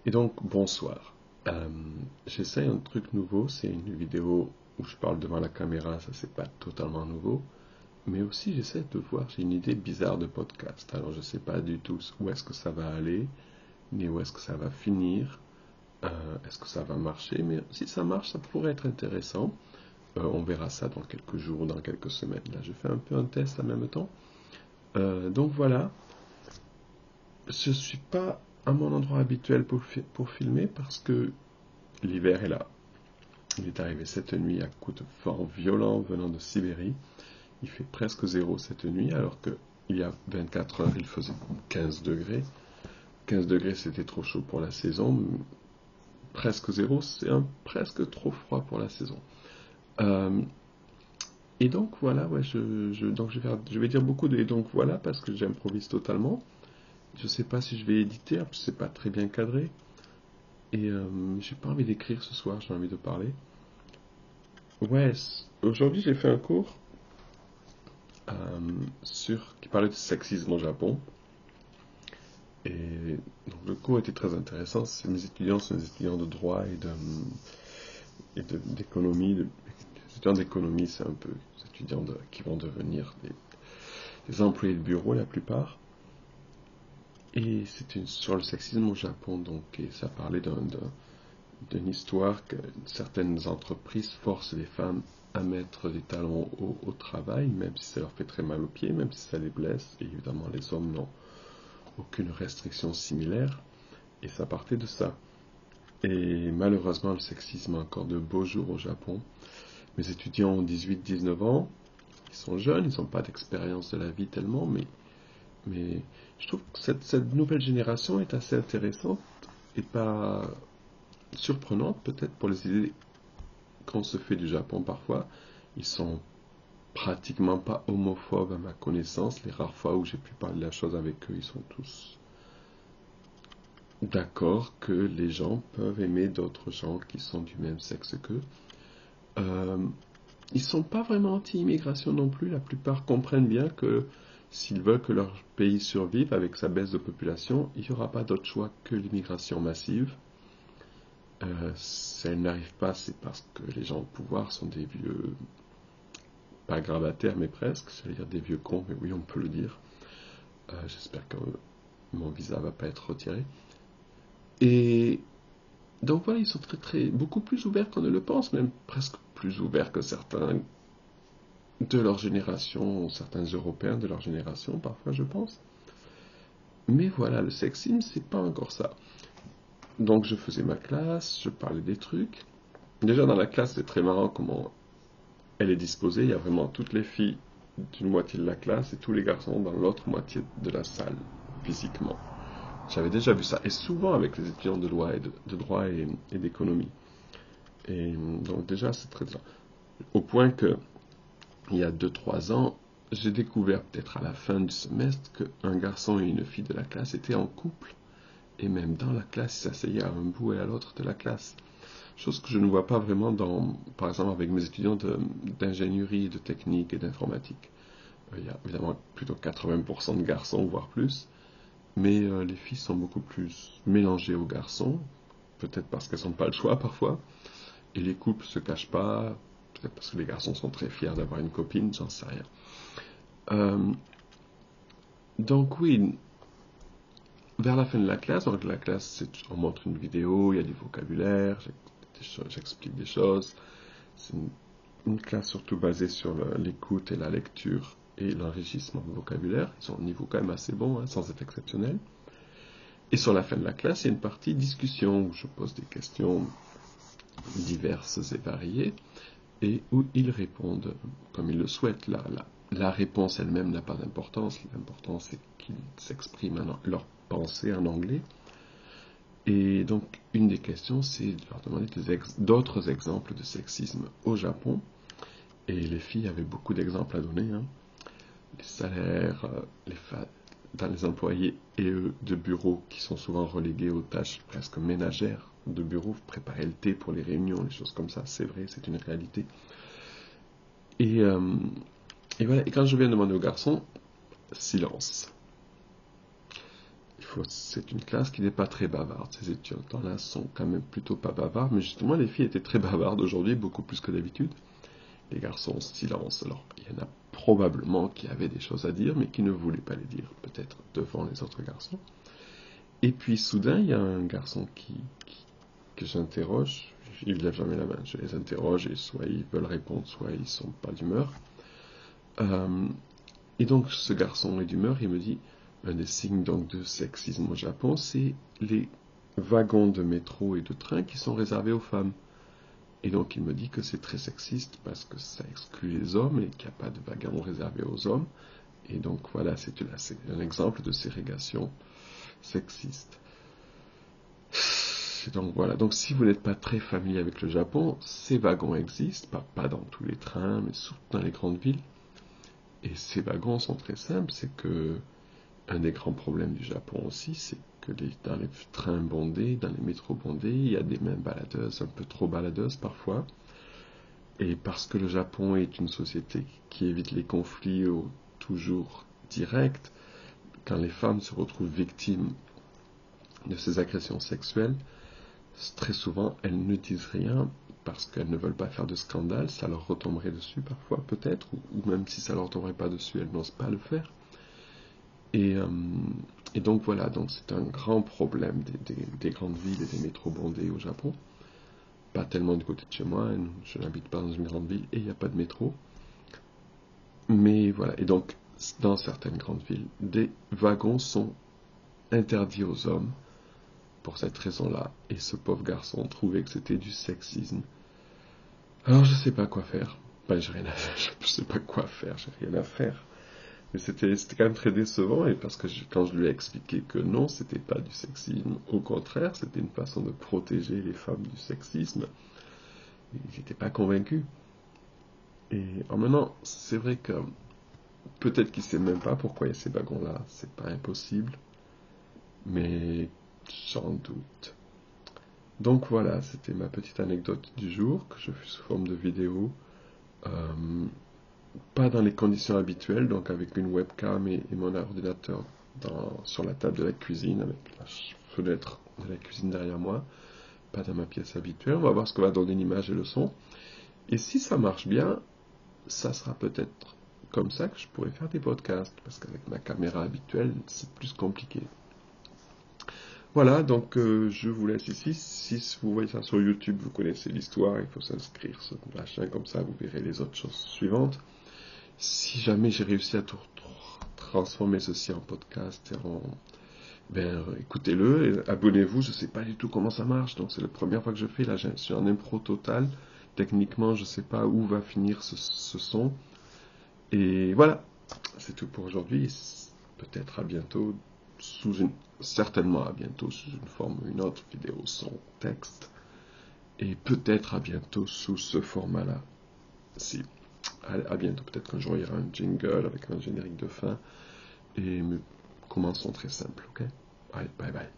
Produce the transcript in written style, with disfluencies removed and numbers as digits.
Et donc, bonsoir. J'essaie un truc nouveau, c'est une vidéo où je parle devant la caméra, ça c'est pas totalement nouveau, mais aussi j'essaie de voir, j'ai une idée bizarre de podcast, alors je sais pas du tout où est-ce que ça va aller, ni où est-ce que ça va finir, est-ce que ça va marcher, mais si ça marche, ça pourrait être intéressant. On verra ça dans quelques jours, dans quelques semaines. Là, je fais un peu un test en même temps. Donc voilà, je suis pas à mon endroit habituel pour filmer parce que l'hiver est là. Il est arrivé cette nuit à coups de vent violent venant de Sibérie. Il fait presque zéro cette nuit, alors que il y a 24 heures, il faisait 15 degrés. 15 degrés, c'était trop chaud pour la saison. Presque zéro, c'est presque trop froid pour la saison. Euh, et donc voilà, ouais, donc je vais dire beaucoup de et donc voilà parce que j'improvise totalement. Je sais pas si je vais éditer, en plus c'est pas très bien cadré. Et j'ai pas envie d'écrire ce soir, j'ai envie de parler. Ouais, aujourd'hui j'ai fait un cours qui parlait de sexisme au Japon. Et donc, le cours était très intéressant. Mes étudiants sont des étudiants de droit d'économie. Les étudiants d'économie, c'est un peu des étudiants qui vont devenir des employés de bureau la plupart. Et c'était sur le sexisme au Japon, donc, et ça parlait d'une histoire que certaines entreprises forcent les femmes à mettre des talons au travail, même si ça leur fait très mal aux pieds, même si ça les blesse. Et évidemment, les hommes n'ont aucune restriction similaire. Et ça partait de ça. Et malheureusement, le sexisme a encore de beaux jours au Japon. Mes étudiants ont 18-19 ans. Ils sont jeunes, ils n'ont pas d'expérience de la vie tellement, mais je trouve que cette nouvelle génération est assez intéressante et pas surprenante peut-être pour les idées qu'on se fait du Japon parfois. Ils sont pratiquement pas homophobes à ma connaissance. Les rares fois où j'ai pu parler de la chose avec eux, ils sont tous d'accord que les gens peuvent aimer d'autres gens qui sont du même sexe qu'eux. Euh, Ils sont pas vraiment anti-immigration non plus. La plupart comprennent bien que s'ils veulent que leur pays survive avec sa baisse de population, il n'y aura pas d'autre choix que l'immigration massive. Si elle n'arrive pas, c'est parce que les gens au pouvoir sont des vieux, pas grabataires, mais presque, j'allais dire des vieux cons, mais oui, on peut le dire. J'espère que mon visa va pas être retiré. Et donc voilà, ils sont beaucoup plus ouverts qu'on ne le pense, même presque plus ouverts que certains de leur génération, certains Européens de leur génération, parfois, je pense. Mais voilà, le sexisme, c'est pas encore ça. Donc je faisais ma classe, je parlais des trucs. Déjà dans la classe, c'est très marrant comment elle est disposée. Il y a vraiment toutes les filles d'une moitié de la classe et tous les garçons dans l'autre moitié de la salle, physiquement. J'avais déjà vu ça, et souvent avec les étudiants de droit et d'économie. Et donc déjà, c'est très... Au point que, il y a 2 3 ans, j'ai découvert peut-être à la fin du semestre qu'un garçon et une fille de la classe étaient en couple. Et même dans la classe, ils s'asseyaient à un bout et à l'autre de la classe. Chose que je ne vois pas vraiment par exemple, avec mes étudiants d'ingénierie, de technique et d'informatique. Il y a évidemment plutôt 80% de garçons, voire plus. Mais les filles sont beaucoup plus mélangées aux garçons. Peut-être parce qu'elles n'ont pas le choix parfois. Et les couples se cachent pas. Peut-être parce que les garçons sont très fiers d'avoir une copine, j'en sais rien. Euh, donc oui, vers la fin de la classe, donc la classe, on montre une vidéo, il y a du vocabulaire, j'explique des choses. C'est une classe surtout basée sur l'écoute et la lecture et l'enrichissement de vocabulaire. Ils ont un niveau quand même assez bon, hein, sans être exceptionnel. Et sur la fin de la classe, il y a une partie discussion où je pose des questions diverses et variées et où ils répondent comme ils le souhaitent. La réponse elle-même n'a pas d'importance. L'important, c'est qu'ils s'expriment leur pensée en anglais. Et donc, une des questions, c'est de leur demander d'autres exemples de sexisme au Japon. Et les filles avaient beaucoup d'exemples à donner, hein. Les salaires, dans les employés et eux de bureau qui sont souvent relégués aux tâches presque ménagères de bureau, préparer le thé pour les réunions, les choses comme ça, c'est vrai, c'est une réalité. Et, euh, et voilà, et quand je viens demander aux garçons, silence. c'est une classe qui n'est pas très bavarde. Ces étudiants-là sont quand même plutôt pas bavards, mais justement les filles étaient très bavardes aujourd'hui, beaucoup plus que d'habitude. Les garçons, silence. Alors, il y en a probablement qui avaient des choses à dire, mais qui ne voulaient pas les dire, peut-être devant les autres garçons. Et puis, soudain, il y a un garçon que j'interroge. Ils ne lèvent jamais la main. Je les interroge et soit ils veulent répondre, soit ils sont pas d'humeur. Et donc, ce garçon est d'humeur. Il me dit, un des signes donc de sexisme au Japon, c'est les wagons de métro et de train qui sont réservés aux femmes. Et donc il me dit que c'est très sexiste parce que ça exclut les hommes et qu'il n'y a pas de wagon réservé aux hommes. Et donc voilà, c'est un exemple de ségrégation sexiste. Et donc voilà, donc si vous n'êtes pas très familier avec le Japon, ces wagons existent, pas dans tous les trains, mais surtout dans les grandes villes. Et ces wagons sont très simples, c'est que un des grands problèmes du Japon aussi, c'est que dans les trains bondés, dans les métros bondés, il y a des mains baladeuses, un peu trop baladeuses parfois. Et parce que le Japon est une société qui évite les conflits toujours directs, quand les femmes se retrouvent victimes de ces agressions sexuelles, très souvent elles ne disent rien parce qu'elles ne veulent pas faire de scandale, ça leur retomberait dessus parfois peut-être, ou même si ça leur tomberait pas dessus, elles n'osent pas le faire. Et donc voilà, donc c'est un grand problème des grandes villes et des métros bondés au Japon. Pas tellement du côté de chez moi, je n'habite pas dans une grande ville et il n'y a pas de métro. Mais voilà, et donc dans certaines grandes villes, des wagons sont interdits aux hommes pour cette raison-là. Et ce pauvre garçon trouvait que c'était du sexisme. Alors je sais pas quoi faire. J'ai rien à faire, je sais pas quoi faire, j'ai rien à faire. Mais c'était quand même très décevant, et parce que quand je lui ai expliqué que non, c'était pas du sexisme, au contraire, c'était une façon de protéger les femmes du sexisme, il n'était pas convaincu. Et en maintenant, c'est vrai que peut-être qu'il sait même pas pourquoi il y a ces wagons-là, c'est pas impossible, mais j'en doute. Donc voilà, c'était ma petite anecdote du jour, que je fais sous forme de vidéo. Pas dans les conditions habituelles, donc avec une webcam et mon ordinateur sur la table de la cuisine, avec la fenêtre de la cuisine derrière moi, pas dans ma pièce habituelle. On va voir ce que va donner l'image et le son. Et si ça marche bien, ça sera peut-être comme ça que je pourrais faire des podcasts, parce qu'avec ma caméra habituelle, c'est plus compliqué. Voilà, donc je vous laisse ici. Si vous voyez ça sur YouTube, vous connaissez l'histoire, il faut s'inscrire sur machin, comme ça vous verrez les autres choses suivantes. Si jamais j'ai réussi à transformer ceci en podcast, écoutez-le et abonnez-vous. Je sais pas du tout comment ça marche, donc c'est la première fois que je fais. Là, je suis en impro total. Techniquement, je sais pas où va finir ce son. Et voilà, c'est tout pour aujourd'hui. Peut-être à bientôt, certainement à bientôt sous une forme ou une autre, vidéo, son, texte. Et peut-être à bientôt sous ce format-là. Si. À bientôt, peut-être qu'un jour il y aura un jingle avec un générique de fin et mes commentaires sont très simples, ok? Allez, bye bye.